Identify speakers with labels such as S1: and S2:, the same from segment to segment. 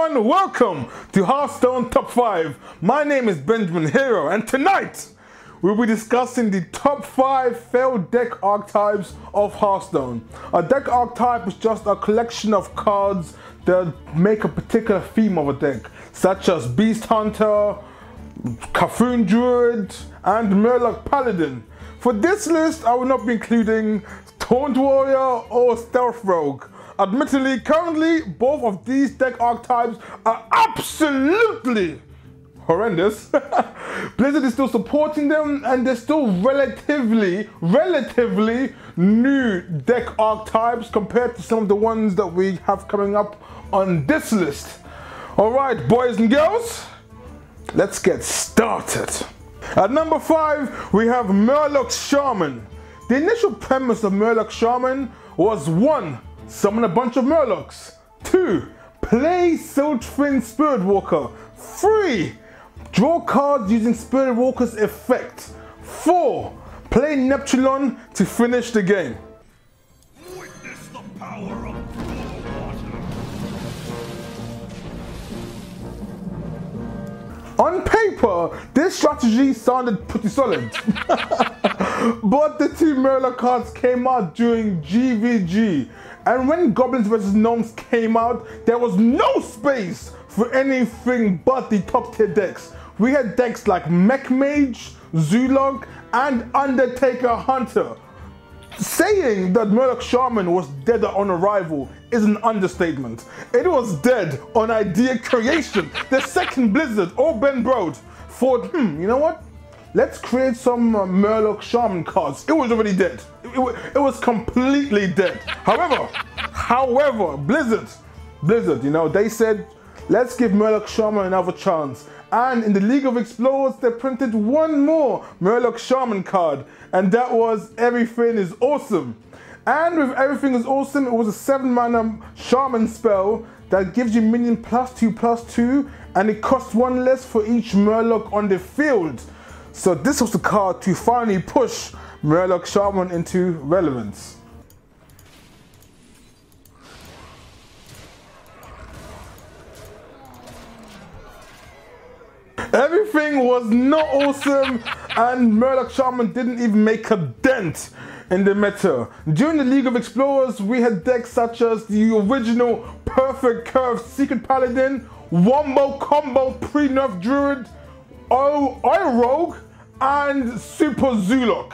S1: everyone, welcome to Hearthstone Top 5. My name is Benjamin Hero, and tonight we'll be discussing the top 5 failed deck archetypes of Hearthstone. A deck archetype is just a collection of cards that make a particular theme of a deck, such as Beast Hunter, Karazhan Druid, and Murloc Paladin. For this list, I will not be including Taunt Warrior or Stealth Rogue. Admittedly, currently, both of these deck archetypes are absolutely horrendous. Blizzard is still supporting them, and they're still relatively new deck archetypes compared to some of the ones that we have coming up on this list. Alright, boys and girls, let's get started. At number 5, we have Murloc Shaman. The initial premise of Murloc Shaman was 1. Summon a bunch of Murlocs. 2. Play Siltfinspiritwalker. 3. Draw cards using Spiritwalker's effect. 4. Play Neptulon to finish the game.
S2: Witness the power of water.
S1: On paper, this strategy sounded pretty solid. But the 2 Murloc cards came out during GVG. And when Goblins vs Gnomes came out, there was no space for anything but the top tier decks. We had decks like Mech Mage, Zulog, and Undertaker Hunter. Saying that Murloc Shaman was dead on arrival is an understatement. It was dead on idea creation. The second Blizzard or Ben Brode thought, you know what? Let's create some Murloc Shaman cards. It was already dead. It was completely dead. However, Blizzard, you know, they said, let's give Murloc Shaman another chance. And in the League of Explorers, they printed one more Murloc Shaman card, and that was Everything is Awesome. And with Everything is Awesome, it was a 7-mana Shaman spell that gives you minion +2/+2, and it costs 1 less for each Murloc on the field. So this was the card to finally push Murloc Shaman into relevance. Everything was not awesome, and Murloc Shaman didn't even make a dent in the meta. During the League of Explorers, we had decks such as the original Perfect Curve Secret Paladin, Wombo Combo Pre-Nerf Druid, Oil Rogue, and Super Zulog.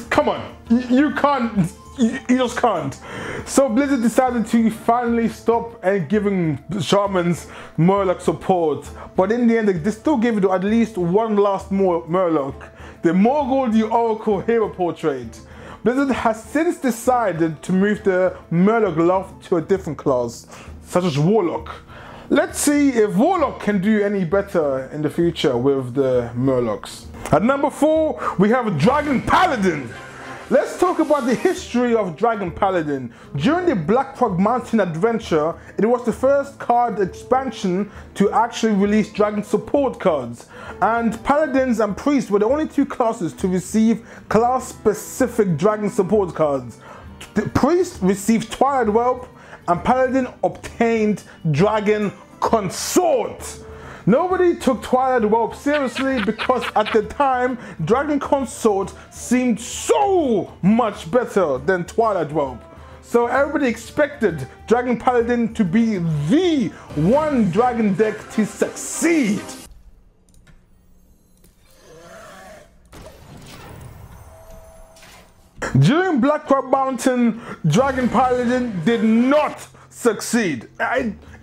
S1: Come on, you can't. You just can't. So Blizzard decided to finally stop and giving Shamans Murloc support. But in the end, they still gave it to at least one last more Murloc. The Morgul the Oracle Hero Portrait. Blizzard has since decided to move the Murloc love to a different class, such as Warlock. Let's see if Warlock can do any better in the future with the Murlocs. At number 4, we have Dragon Paladin. Let's talk about the history of Dragon Paladin. During the Blackrock Mountain adventure, it was the first card expansion to actually release Dragon support cards. And Paladins and Priests were the only 2 classes to receive class-specific Dragon support cards. The Priest received Twilight Whelp, and Paladin obtained Dragon Consort. Nobody took Twilight Whelp seriously because at the time, Dragon Consort seemed so much better than Twilight Whelp. So everybody expected Dragon Paladin to be the one dragon deck to succeed. During Blackrock Mountain, Dragon Paladin did not succeed.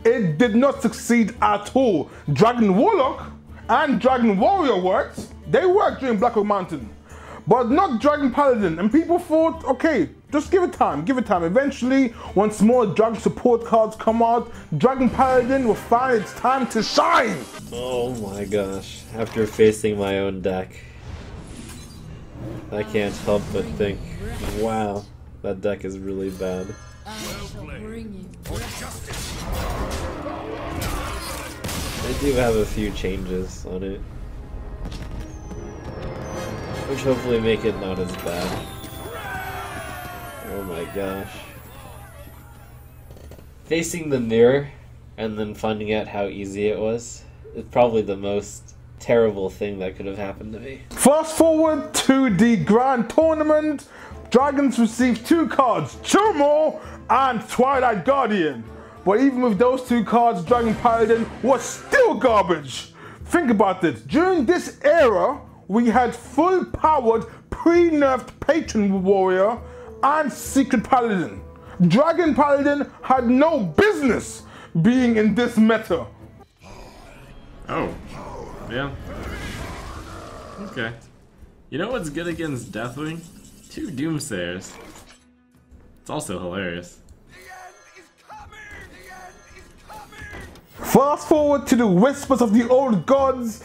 S1: It did not succeed at all. Dragon Warlock and Dragon Warrior worked. They worked during Blackrock Mountain, but not Dragon Paladin. And people thought, okay, just give it time, Eventually, once more Dragon support cards come out, Dragon Paladin will find its time to shine.
S3: Oh my gosh, after facing my own deck, I can't help but think, wow, that deck is really bad. I do have a few changes on it, which hopefully make it not as bad. Oh my gosh. Facing the mirror and then finding out how easy it was is probably the most terrible thing that could have happened to me.
S1: Fast forward to the Grand Tournament. Dragons received 2 cards, Turmoil and Twilight Guardian. But even with those 2 cards, Dragon Paladin was still garbage. Think about it. During this era, we had full-powered, pre-nerfed Patron Warrior and Secret Paladin. Dragon Paladin had no business being in this meta.
S4: Oh, yeah. Okay. You know what's good against Deathwing? 2 Doomsayers. It's also hilarious.
S1: Fast forward to the whispers of the old gods.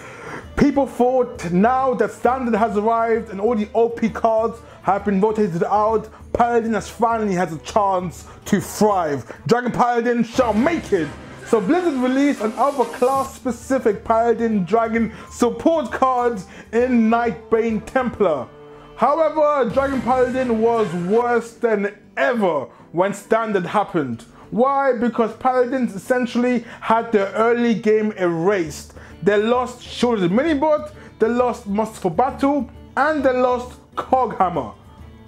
S1: People thought now that Standard has arrived and all the OP cards have been rotated out, Paladin has finally has a chance to thrive. Dragon Paladin shall make it. So Blizzard released an other class specific Paladin Dragon support cards in Nightbane Templar. However, Dragon Paladin was worse than ever when Standard happened. Why? Because Paladins essentially had their early game erased. They lost Shoulders Minibot, they lost Muster for Battle, and they lost Coghammer.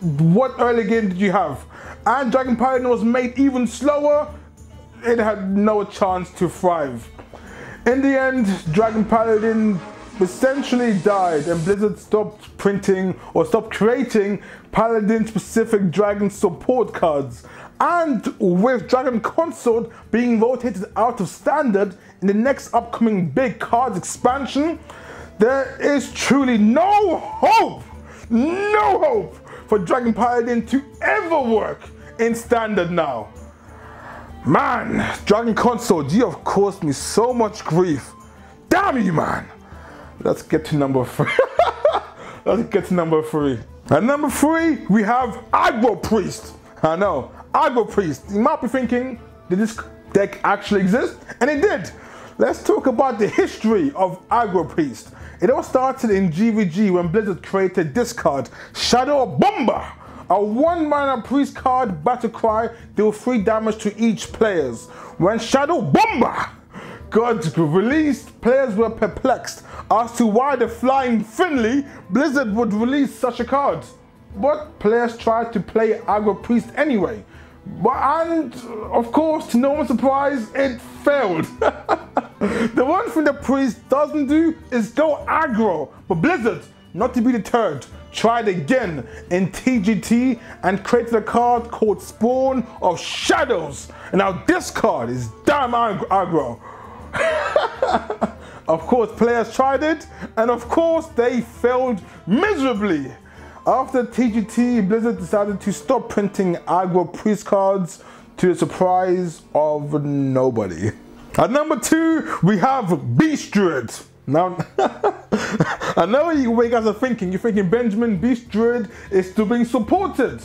S1: What early game did you have? And Dragon Paladin was made even slower. It had no chance to thrive. In the end, Dragon Paladin essentially died and Blizzard stopped printing or stopped creating Paladin specific Dragon support cards. And with Dragon Consort being rotated out of Standard in the next upcoming big cards expansion, there is truly no hope for Dragon Paladin to ever work in Standard now. Man, Dragon Consort, you have caused me so much grief. Damn you, man. Let's get to number 3. Let's get to number 3. At number 3, we have Aggro Priest. I know, Aggro Priest. You might be thinking, did this deck actually exist? And it did. Let's talk about the history of Aggro Priest. It all started in GVG when Blizzard created this card, Shadow Bomber. A 1-mana priest card, battle cry, deal 3 damage to each player. When Shadow Bomber got released, players were perplexed as to why the Flying Finley Blizzard would release such a card. But players tried to play Aggro Priest anyway. And of course, to no one's surprise, it failed. The one thing the priest doesn't do is go aggro. But Blizzard, not to be deterred, tried again in TGT and created a card called Spawn of Shadows. And now this card is damn aggro. Of course, players tried it, and of course, they failed miserably. After TGT, Blizzard decided to stop printing aggro priest cards to the surprise of nobody. At number 2, we have Beast Druid. Now, I know what you guys are thinking. You're thinking Benjamin, Beast Druid is still being supported.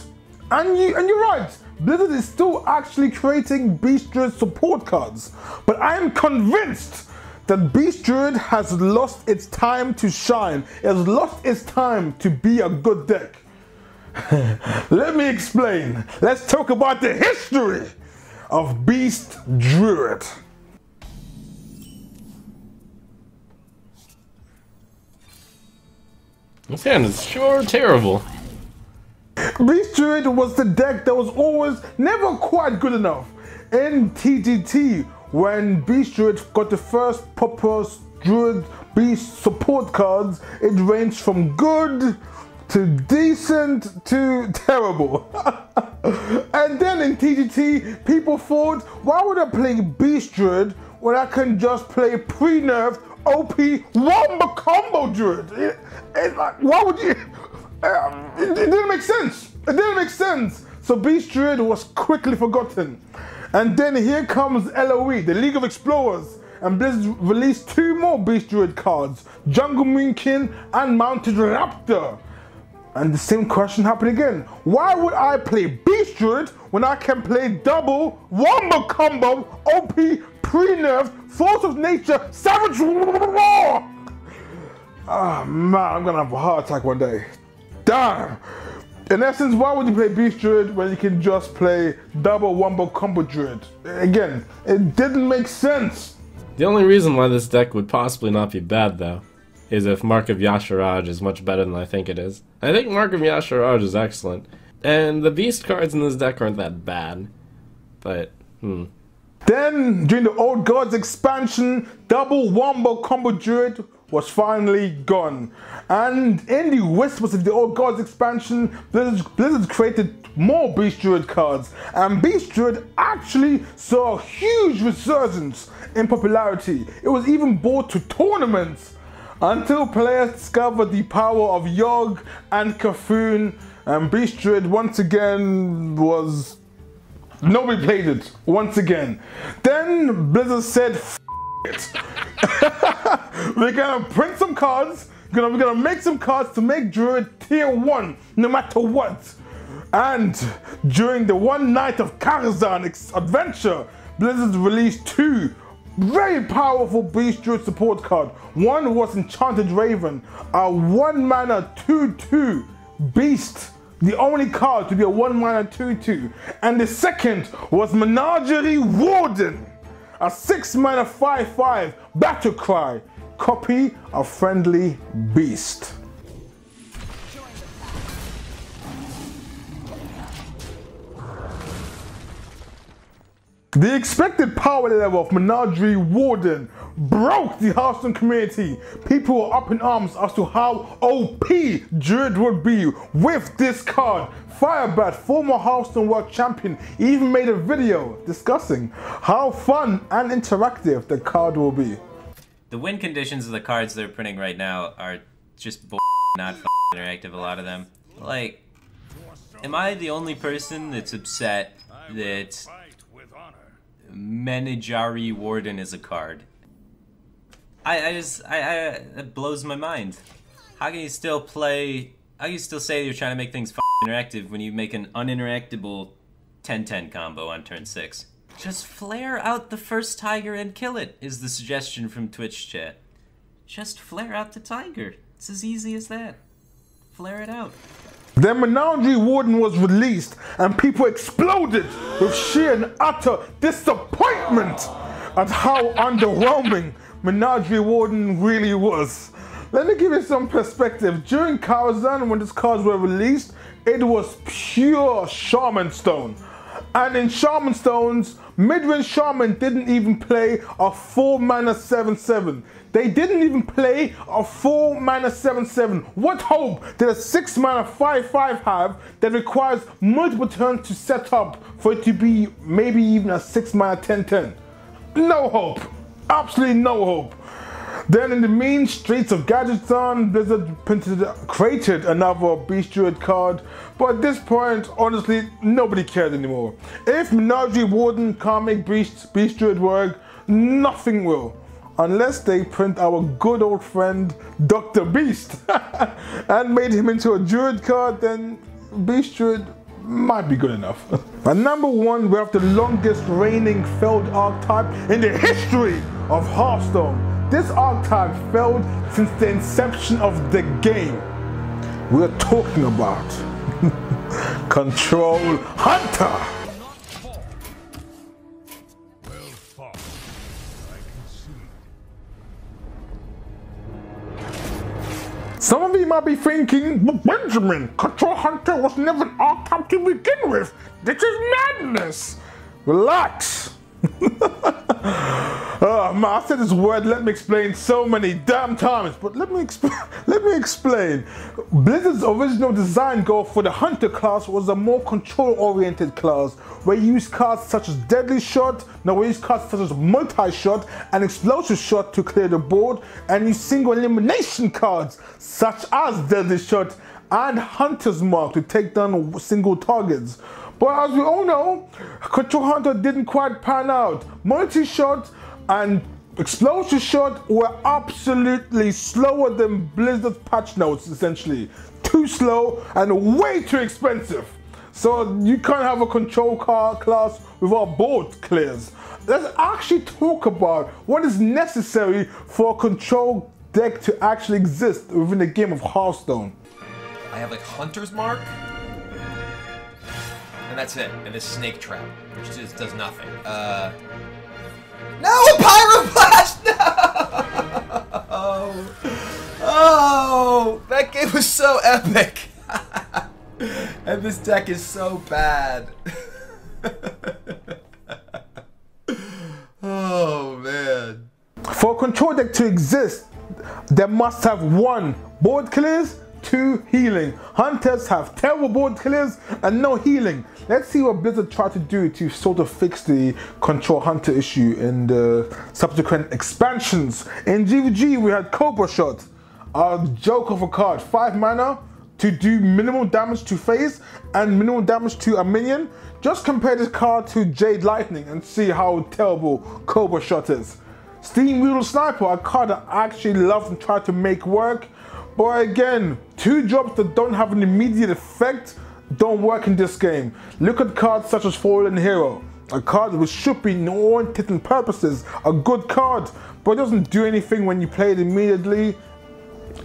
S1: And you're right. Blizzard is still actually creating Beast Druid support cards. But I am convinced that Beast Druid has lost its time to shine. It has lost its time to be a good deck. Let me explain. Let's talk about the history of Beast Druid.
S4: This hand is sure terrible.
S1: Beast Druid was the deck that was always never quite good enough. In TGT, when Beast Druid got the first proper Druid Beast support cards, it ranged from good to decent to terrible. And then in TGT, people thought, why would I play Beast Druid when I can just play pre-nerfed OP Wombo Combo Druid? Like, why would you? It didn't make sense. It didn't make sense. So Beast Druid was quickly forgotten. And then here comes LOE, the League of Explorers, and Blizzard released 2 more Beast Druid cards, Jungle Moonkin and Mounted Raptor. And the same question happened again. Why would I play Beast Druid when I can play double Wombo Combo OP pre-nerfed Force of Nature Savage War? Oh man, I'm gonna have a heart attack one day. Damn. In essence, why would you play Beast Druid when you can just play double wombo combo Druid? Again, it didn't make sense.
S4: The only reason why this deck would possibly not be bad, though, is if Mark of Yasharaj is much better than I think it is. I think Mark of Yasharaj is excellent. And the Beast cards in this deck aren't that bad. But,
S1: Then, during the Old Gods expansion, double wombo combo Druid was finally gone. And in the whispers of the Old Gods expansion, Blizzard created more Beast Druid cards. And Beast Druid actually saw a huge resurgence in popularity. It was even brought to tournaments until players discovered the power of Yogg and Cthulhu, and Beast Druid once again was... nobody played it, once again. Then Blizzard said, F it. We're gonna print some cards, we're gonna make some cards to make Druid tier 1, no matter what. And during the one night of Karazhan adventure, Blizzard released 2 very powerful Beast Druid support cards. One was Enchanted Raven, a 1-mana 2/2 beast. The only card to be a 1-mana 2/2. And the second was Menagerie Warden, a 6-mana 5/5 battle cry. Copy of Friendly Beast. The expected power level of Menagerie Warden broke the Hearthstone community. People were up in arms as to how OP Druid would be with this card. Firebat, former Hearthstone World Champion, even made a video discussing how fun and interactive the card will be.
S5: The win conditions of the cards they're printing right now are just not interactive, a lot of them. Like, am I the only person that's upset that Menagerie Warden is a card? It blows my mind. How can you still play, how can you still say you're trying to make things interactive when you make an uninteractable 10-10 combo on turn 6? Just flare out the first tiger and kill it, is the suggestion from Twitch chat. Just flare out the tiger. It's as easy as that. Flare it out.
S1: Then Menagerie Warden was released and people exploded with sheer and utter disappointment at how underwhelming Menagerie Warden really was. Let me give you some perspective. During Karazhan, when these cards were released, it was pure Shaman Stone. And in Shaman Stones, mid-range Shaman didn't even play a 4-mana 7/7. They didn't even play a 4-mana 7/7. What hope did a 6-mana 5/5 have that requires multiple turns to set up for it to be maybe even a 6-mana 10/10? No hope. Absolutely no hope. Then in the mean streets of Gadgetzan, Blizzard created another Beast Druid card, but at this point, honestly, nobody cared anymore. If Menagerie Warden can't make Beast Druid work, nothing will. Unless they print our good old friend Dr. Beast and made him into a Druid card, then Beast Druid might be good enough. At number 1, we have the longest reigning failed archetype in the history of Hearthstone. This archetype failed since the inception of the game. We're talking about Control Hunter.
S2: Well fought. I concede.
S1: Some of you might be thinking, but Benjamin, Control Hunter was never an archetype to begin with. This is madness. Relax. Oh man, I said this word, let me explain, so many damn times, but let me explain. Blizzard's original design goal for the Hunter class was a more control-oriented class, where you use cards such as Deadly Shot, we use cards such as Multi-Shot and Explosive Shot to clear the board, and use single elimination cards such as Deadly Shot and Hunter's Mark to take down single targets. But as we all know, Control Hunter didn't quite pan out. Multi-Shot and Explosive Shot were absolutely slower than Blizzard's patch notes, essentially. Too slow and way too expensive. So you can't have a control class without board clears. Let's actually talk about what is necessary for a control deck to actually exist within the game of Hearthstone.
S6: I have like Hunter's Mark, And that's it. And this snake trap, which just does nothing. No, Pyroblast! No! Oh, that game was so epic. And this deck is so bad. Oh, man.
S1: For a control deck to exist, there must have 1 board clears, 2 healing. Hunters have terrible board clears and no healing. Let's see what Blizzard tried to do to sort of fix the control hunter issue in the subsequent expansions. In GVG we had Cobra Shot, a joke of a card, 5 mana to do minimal damage to phase and minimal damage to a minion. Just compare this card to Jade Lightning and see how terrible Cobra Shot is. Steam Wheel Sniper, a card that I actually love and try to make work. But again, 2 drops that don't have an immediate effect don't work in this game. Look at cards such as Fallen Hero, a card which should be, in all intents and purposes, a good card, but it doesn't do anything when you play it immediately.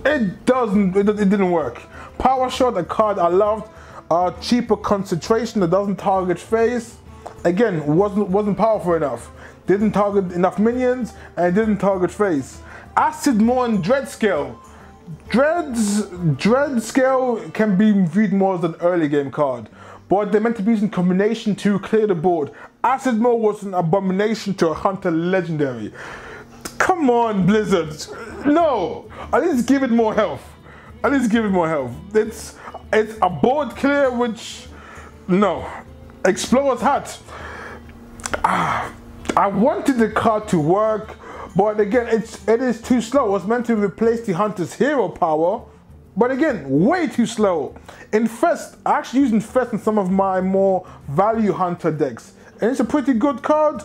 S1: It didn't work. Power Shot, a card I loved, a cheaper concentration that doesn't target phase. Again, wasn't powerful enough. Didn't target enough minions and didn't target phase. Acid Maw and Dread Scale. Dread Scale can be viewed more as an early game card, but they're meant to be used in combination to clear the board. Acid Maw was an abomination to a Hunter Legendary. Come on, Blizzard. No, at least give it more health. At least give it more health. It's a board clear, which, no. Explorer's Hat. I wanted the card to work, but again, it is too slow. It was meant to replace the Hunter's hero power, but again, way too slow. Infest, I actually use Infest in some of my more value Hunter decks, and it's a pretty good card,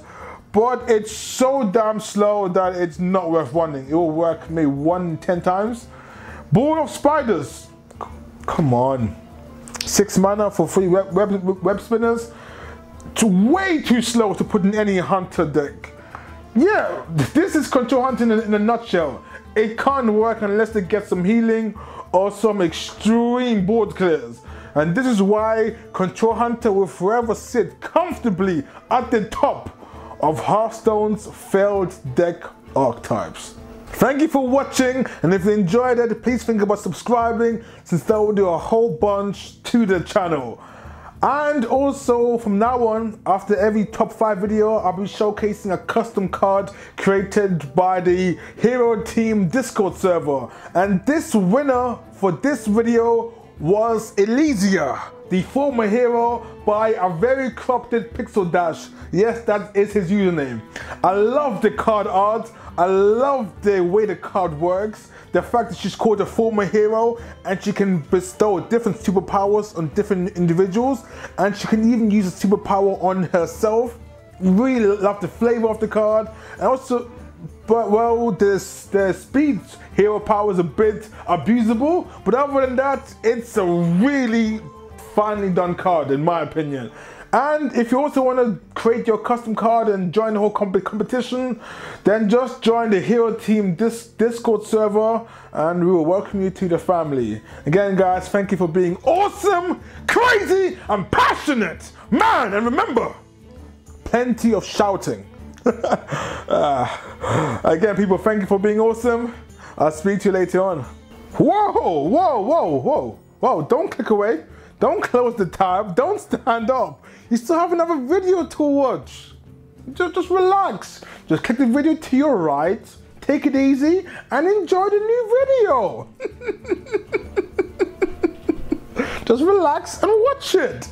S1: but it's so damn slow that it's not worth running. It will work maybe 1 in 10 times. Ball of Spiders, come on. 6 mana for 3 web spinners. It's way too slow to put in any Hunter deck. Yeah, this is control hunting in a nutshell. It can't work unless they get some healing or some extreme board clears. And this is why Control Hunter will forever sit comfortably at the top of Hearthstone's failed deck archetypes. Thank you for watching, and if you enjoyed it, please think about subscribing, since that will do a whole bunch to the channel. And also, from now on, after every top 5 video, I'll be showcasing a custom card created by the Hero Team Discord server. And this winner for this video was Elysia, the former hero by a very corrupted Pixel Dash. Yes, that is his username. I love the card art. I love the way the card works. The fact that she's called a former hero and she can bestow different superpowers on different individuals, and she can even use a superpower on herself. Really love the flavor of the card. And also, but well, the speed hero power is a bit abusable, but other than that, it's a really finely done card in my opinion. And if you also want to create your custom card and join the whole competition, then just join the Hero Team Discord server and we will welcome you to the family. Again guys, thank you for being awesome, crazy and passionate. Man, and remember, plenty of shouting. Again people, thank you for being awesome. I'll speak to you later on. Whoa, whoa, whoa, whoa, whoa, don't click away. Don't close the tab, don't stand up. You still have another video to watch. Just relax. Just click the video to your right, take it easy, and enjoy the new video. Just relax and watch it.